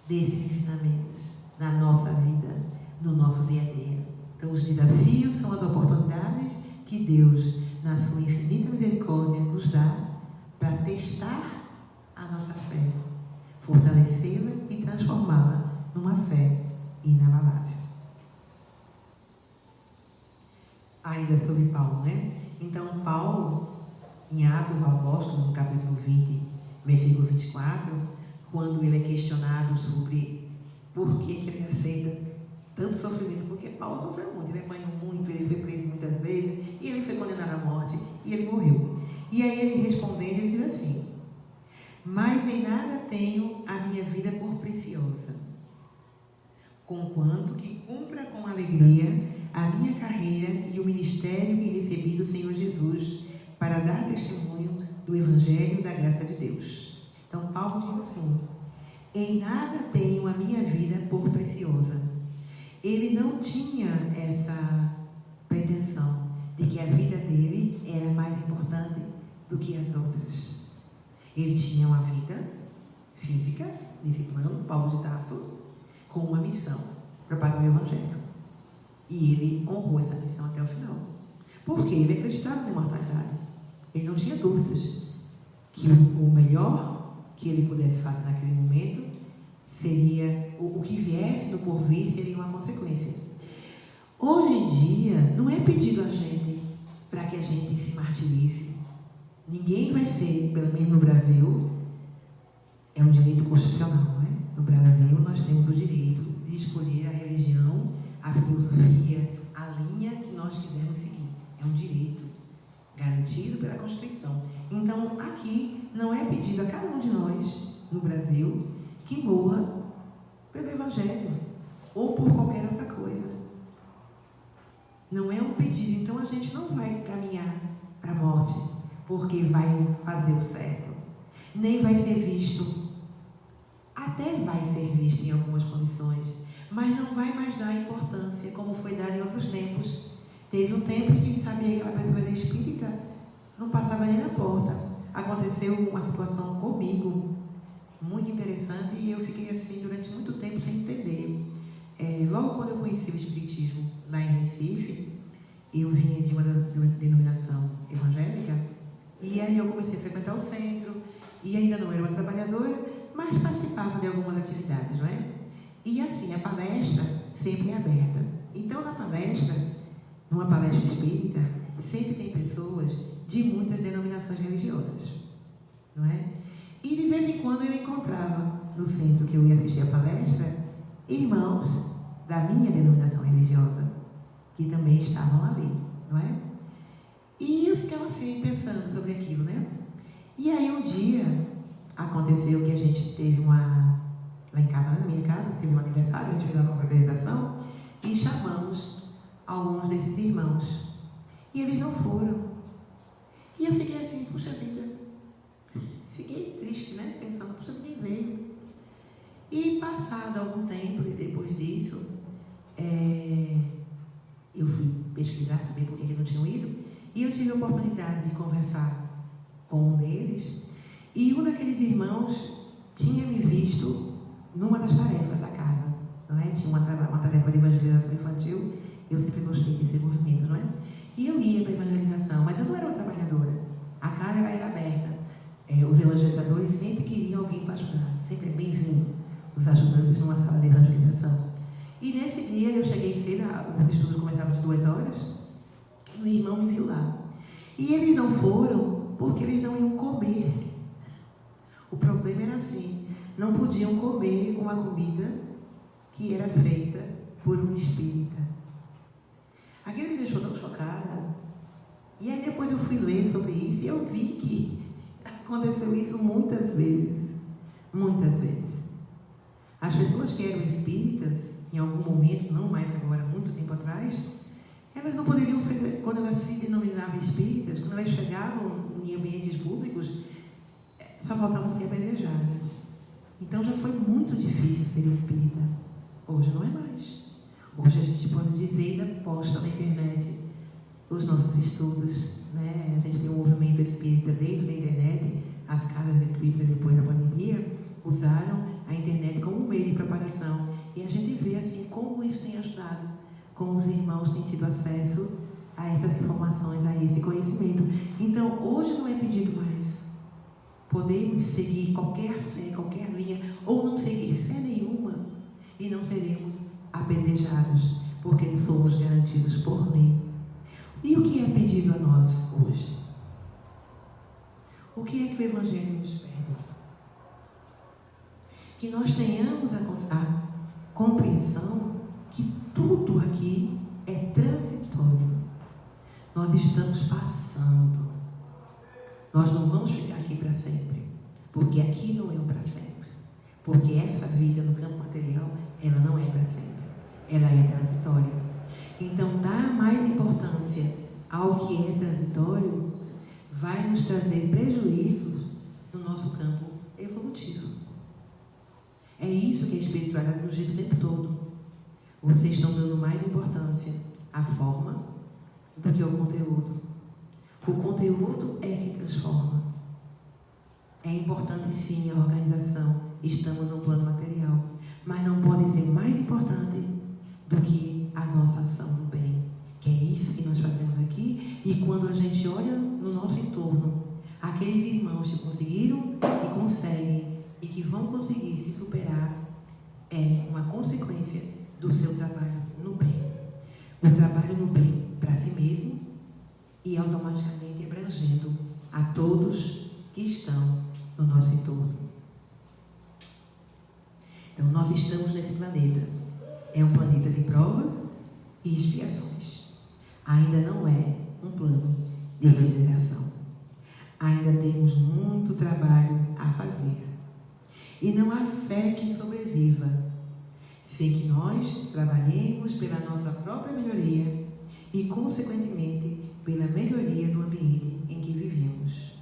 desses ensinamentos na nossa vida, no nosso dia a dia? Então, os desafios são as oportunidades que Deus, na sua infinita misericórdia, nos dá para testar a nossa fé, fortalecê-la e transformá-la numa fé inabalável. Ainda sobre Paulo, né? Então, Paulo, em Atos ao Apóstolo, no capítulo 20, versículo 24, quando ele é questionado sobre por que ele aceita tanto sofrimento, porque Paulo sofreu muito, ele apanhou muito, ele foi preso muitas vezes, e ele foi condenado à morte, e ele morreu. E aí ele respondendo, ele diz assim: mas em nada tenho a minha vida por preciosa, conquanto que cumpra com alegria a minha carreira e o ministério que recebi do Senhor Jesus, para dar testemunho do Evangelho da graça de Deus. Então Paulo diz assim: em nada tenho a minha vida por preciosa. Ele não tinha essa pretensão de que a vida dele era mais importante do que as outras. Ele tinha uma vida física, nesse plano, Paulo de Tarso, com uma missão, preparar o Evangelho. E ele honrou essa missão até o final. Porque ele acreditava na imortalidade. Ele não tinha dúvidas que o melhor que ele pudesse fazer naquele momento seria, o que viesse do porvir seria uma consequência. Hoje em dia, não é pedido a gente para que a gente se martirize. Ninguém vai ser, pelo menos no Brasil, é um direito constitucional, não é? No Brasil, nós temos o direito de escolher a religião, a filosofia, a linha que nós quisermos seguir. É um direito garantido pela Constituição. Então, aqui, não é pedido a cada um de nós, no Brasil, que morra pelo Evangelho ou por qualquer outra coisa. Não é um pedido. Então, a gente não vai caminhar para a morte porque vai fazer o certo. Nem vai ser visto. Até vai ser visto em algumas condições, mas não vai mais dar importância como foi dado em outros tempos. Teve um tempo em que sabia que aquela pessoa era espírita, não passava nem na porta. Aconteceu uma situação comigo muito interessante e eu fiquei assim durante muito tempo sem entender. Logo quando eu conheci o espiritismo lá em Recife, eu vinha de uma denominação evangélica e aí eu comecei a frequentar o centro e ainda não era uma trabalhadora, mas participava de algumas atividades, não é? E assim, a palestra sempre é aberta. Então, numa palestra espírita, sempre tem pessoas de muitas denominações religiosas, não é? E de vez em quando eu encontrava no centro que eu ia assistir a palestra irmãos da minha denominação religiosa, que também estavam ali, não é? E eu ficava assim, pensando sobre aquilo, né? E aí um dia aconteceu que a gente teve lá em casa, na minha casa, teve um aniversário, a gente fez uma organização e chamamos alguns desses irmãos. E eles não foram. E eu fiquei assim, puxa vida, fiquei triste, né? Pensando, puxa, ninguém veio. E passado algum tempo, depois disso, eu fui pesquisar, saber por que eles não tinham ido, e eu tive a oportunidade de conversar com um deles, e um daqueles irmãos tinha me visto numa das tarefas da casa, não é? Tinha uma tarefa de evangelização infantil, eu sempre gostei desse movimento, não é? E eu ia para a evangelização, mas eu não era uma trabalhadora, a casa era aberta, os evangelizadores sempre queriam alguém para ajudar, sempre é bem-vindo os ajudantes numa sala de evangelização. E nesse dia eu cheguei cedo, os estudos começavam às 2h, e o irmão me viu lá. E eles não foram porque eles não iam comer. O problema era assim, não podiam comer uma comida que era feita por um espírita. Aquilo me deixou tão chocada. E aí depois eu fui ler sobre isso e eu vi que aconteceu isso muitas vezes. Muitas vezes. As pessoas que eram espíritas, em algum momento, não mais agora, muito tempo atrás, elas não poderiam, quando elas se denominavam espíritas, quando elas chegavam em ambientes públicos, só faltavam ser apedrejadas. Então já foi muito difícil ser espírita. Hoje não é mais. Hoje a gente pode dizer, ainda posta na internet os nossos estudos, né? A gente tem um movimento espírita dentro da internet, as casas espíritas depois da pandemia usaram a internet como um meio de propagação. E a gente vê assim como isso tem ajudado, como os irmãos têm tido acesso a essas informações, a esse conhecimento. Então, hoje não é pedido mais. Podemos seguir qualquer fé, qualquer linha, ou não seguir fé nenhuma, e não seremos apedrejados, porque somos garantidos por lei. E o que é pedido a nós hoje? O que é que o Evangelho nos pede? Que nós tenhamos a compreensão que tudo aqui é transitório. Nós estamos passando. Nós não vamos ficar aqui para sempre, porque aqui não é um para sempre. Porque essa vida no campo material, ela não é para sempre. Ela é transitória. Então, dar mais importância ao que é transitório vai nos trazer prejuízos no nosso campo evolutivo. É isso que a espiritualidade nos diz o tempo todo. Vocês estão dando mais importância à forma do que ao conteúdo. O conteúdo é que transforma. É importante sim a organização, estamos no plano material, mas não pode ser mais importante do que a nossa ação no bem, que é isso que nós fazemos aqui. E quando a gente olha no nosso entorno, aqueles irmãos que conseguiram, que conseguem e que vão conseguir se superar, é uma consequência do seu trabalho no bem. O trabalho no bem para si mesmo e automaticamente abrangendo a todos que estão no nosso entorno. Então, nós estamos nesse planeta. É um planeta de provas e expiações. Ainda não é um plano de regeneração. Ainda temos muito trabalho a fazer. E não há fé que sobreviva sem que nós trabalhemos pela nossa própria melhoria e, consequentemente, pela melhoria do ambiente em que vivemos.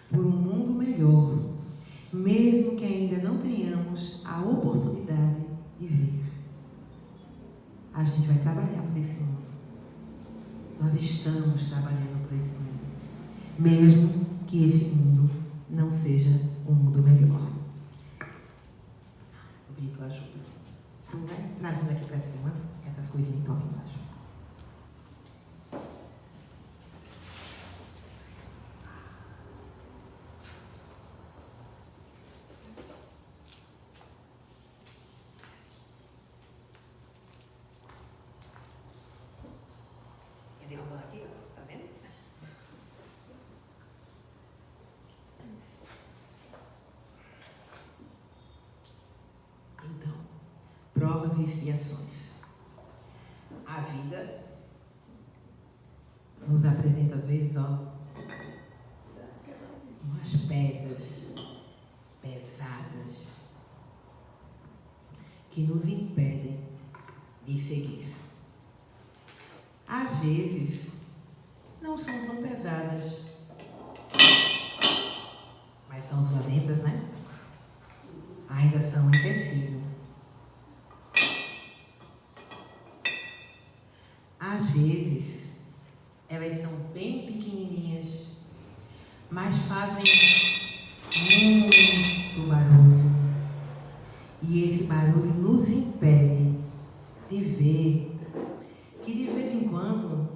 Por um mundo melhor, mesmo que ainda não tenhamos a oportunidade de ver. A gente vai trabalhar por esse mundo. Nós estamos trabalhando por esse mundo. Mesmo que esse mundo não seja um mundo melhor. Eu pedi tua ajuda. Tu vai trazendo aqui para cima essas coisinhas que estão aqui embaixo. Derrubando aqui, ó, tá vendo? Então, provas e expiações. A vida nos apresenta, às vezes, umas pedras pesadas que nos impedem de seguir. Às vezes, não são tão pesadas, mas são violentas, né? Ainda são um empecilho. Às vezes, elas são bem pequenininhas, mas fazem muito barulho. E esse barulho nos impede de ver que, de vez em quando,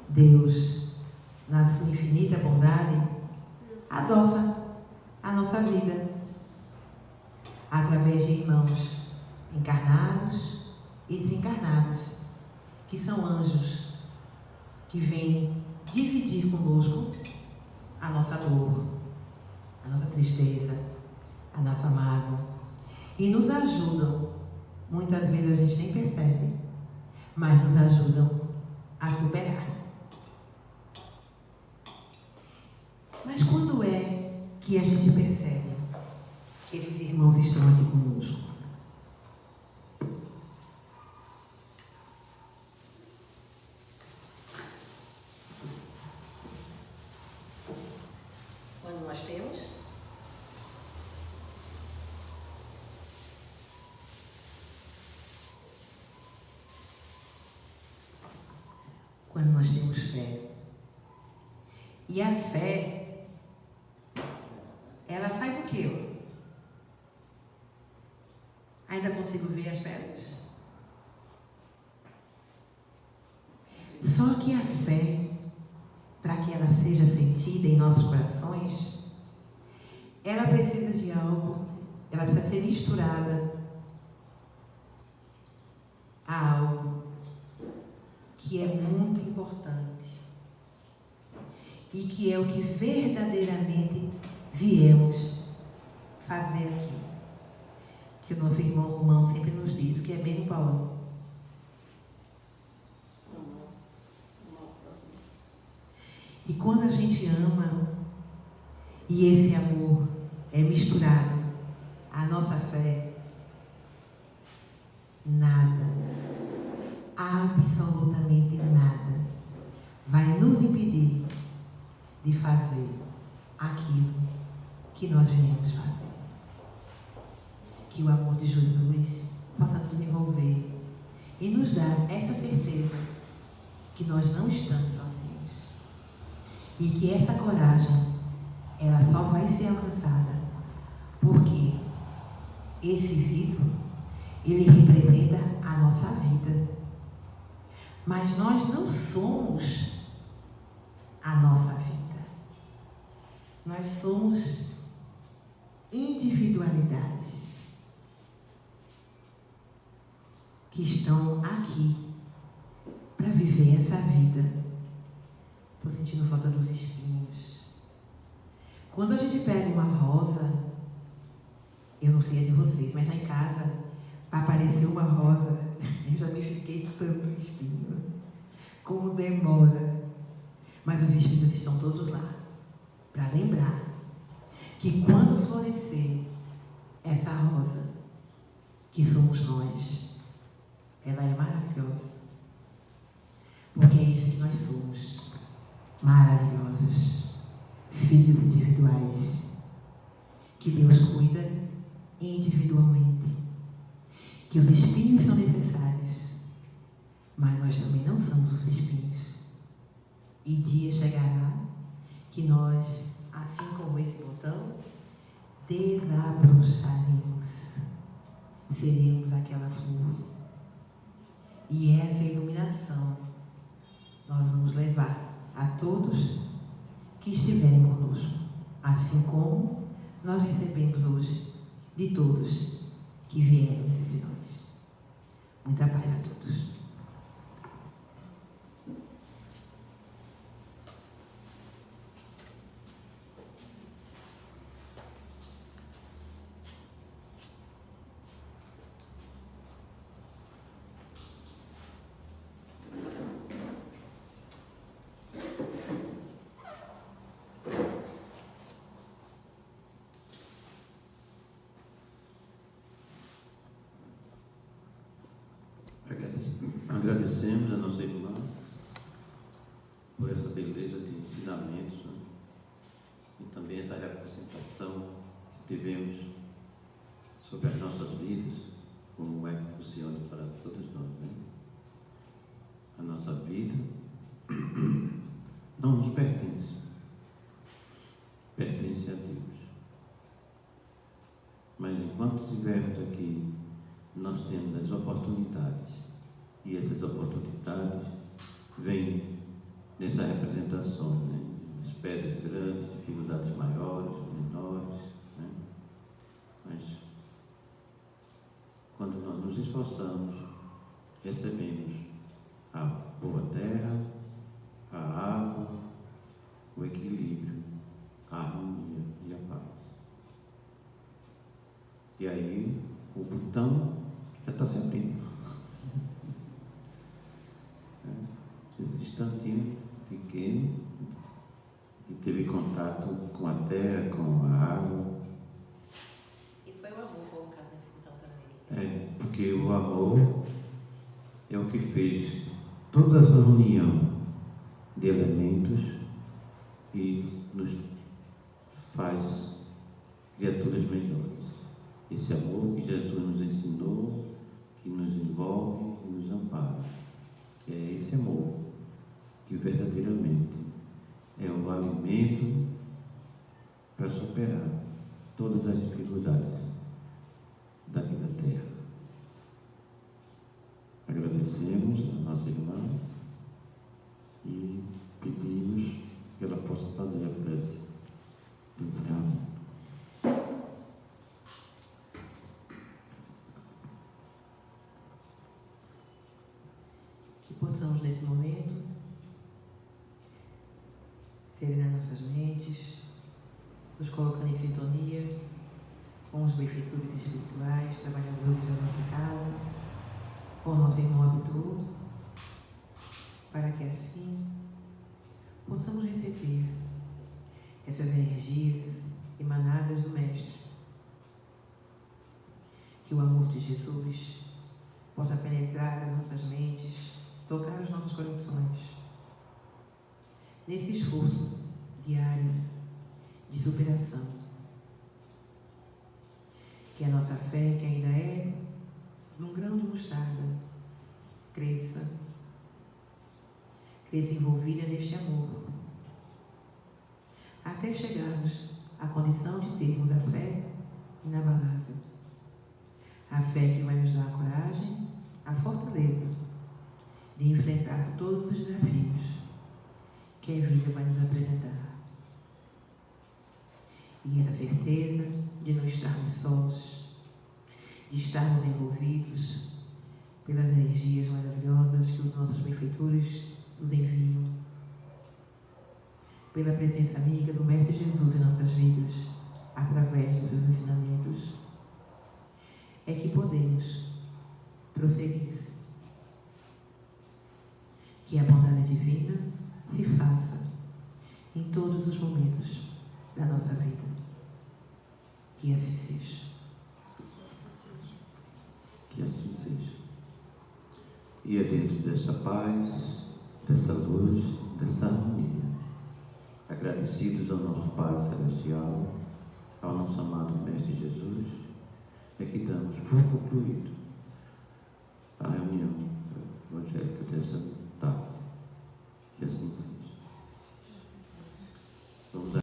Deus, na sua infinita bondade, adoça a nossa vida através de irmãos encarnados e desencarnados, que são anjos, que vêm dividir conosco a nossa dor, a nossa tristeza, a nossa mágoa, e nos ajudam. Muitas vezes a gente nem percebe, mas nos ajudam a superar. Mas quando é que a gente percebe que esses irmãos estão aqui conosco? Quando nós temos fé. E a fé, ela faz o quê? Ainda consigo ver as pedras? Só que a fé, para que ela seja sentida em nossos corações, ela precisa de algo, ela precisa ser misturada a algo que é muito importante e que é o que verdadeiramente viemos fazer aqui. Que o nosso irmão Romão sempre nos diz, o que é bem Paulo. E quando a gente ama e esse amor é misturado à nossa fé, nada, absolutamente nada, vai nos impedir de fazer aquilo que nós viemos fazer. Que o amor de Jesus possa nos envolver e nos dar essa certeza que nós não estamos sozinhos. E que essa coragem, ela só vai ser alcançada porque esse vidro, ele representa a nossa vida. Mas nós não somos a nossa vida. Nós somos individualidades que estão aqui para viver essa vida. Estou sentindo falta dos espinhos. Quando a gente pega uma rosa, eu não sei a de vocês, mas lá em casa apareceu uma rosa, eu já me fiquei tanto espinho. Como demora. Mas os espinhos estão todos lá, para lembrar que quando florescer essa rosa, que somos nós, ela é maravilhosa. Porque é isso que nós somos, maravilhosos, filhos individuais, que Deus cuida individualmente, que os espinhos são necessários, mas nós também não somos os espinhos. E dia chegará que nós, assim como esse botão, desabrocharemos, seremos aquela flor. E essa iluminação nós vamos levar a todos que estiverem conosco, assim como nós recebemos hoje de todos que vieram entre nós. Muita paz a todos. Agradecemos a nossa irmã por essa beleza de ensinamentos, né? E também essa representação que tivemos sobre as nossas vidas, como é que funciona para todos nós, né? A nossa vida não nos pertence, pertence a Deus. Mas enquanto estivermos aqui, nós temos as oportunidades, e essas oportunidades vêm nessa representação, né? As pedras grandes, dificuldades maiores, menores, né? Mas quando nós nos esforçamos, recebemos a boa terra, a água, o equilíbrio, a harmonia e a paz. E aí o botão já está se abrindo. Esse instantinho pequeno que teve contato com a terra, com a água. E foi o amor colocado nesse botão também. Porque o amor é o que fez toda essa união de elementos e nos faz criaturas melhores. Esse amor que Jesus nos ensinou, que nos envolve e nos ampara. É esse amor que verdadeiramente é o alimento para superar todas as dificuldades daqui da terra. Agradecemos a nossa irmã e pedimos que ela possa fazer a prece de encerramento. Que possamos nesse momento serenar nossas mentes, nos colocando em sintonia com os benfeitores espirituais, trabalhadores da nossa casa, com o nosso irmão Abdu, para que assim possamos receber essas energias emanadas do Mestre. Que o amor de Jesus possa penetrar as nossas mentes, tocar os nossos corações, nesse esforço diário de superação. Que a nossa fé, que ainda é num grão de mostarda, cresça envolvida neste amor, até chegarmos à condição de termos a fé inabalável. A fé que vai nos dar a coragem, a fortaleza de enfrentar todos os desafios que a vida vai nos apresentar. E essa certeza de não estarmos sós, de estarmos envolvidos pelas energias maravilhosas que os nossos benfeitores nos enviam, pela presença amiga do Mestre Jesus em nossas vidas, através dos seus ensinamentos, é que podemos prosseguir. Que a bondade divina se faça em todos os momentos da nossa vida. Que assim seja. Que assim seja. E é dentro desta paz, desta luz, desta harmonia, agradecidos ao nosso Pai Celestial, ao nosso amado Mestre Jesus, é que damos por concluído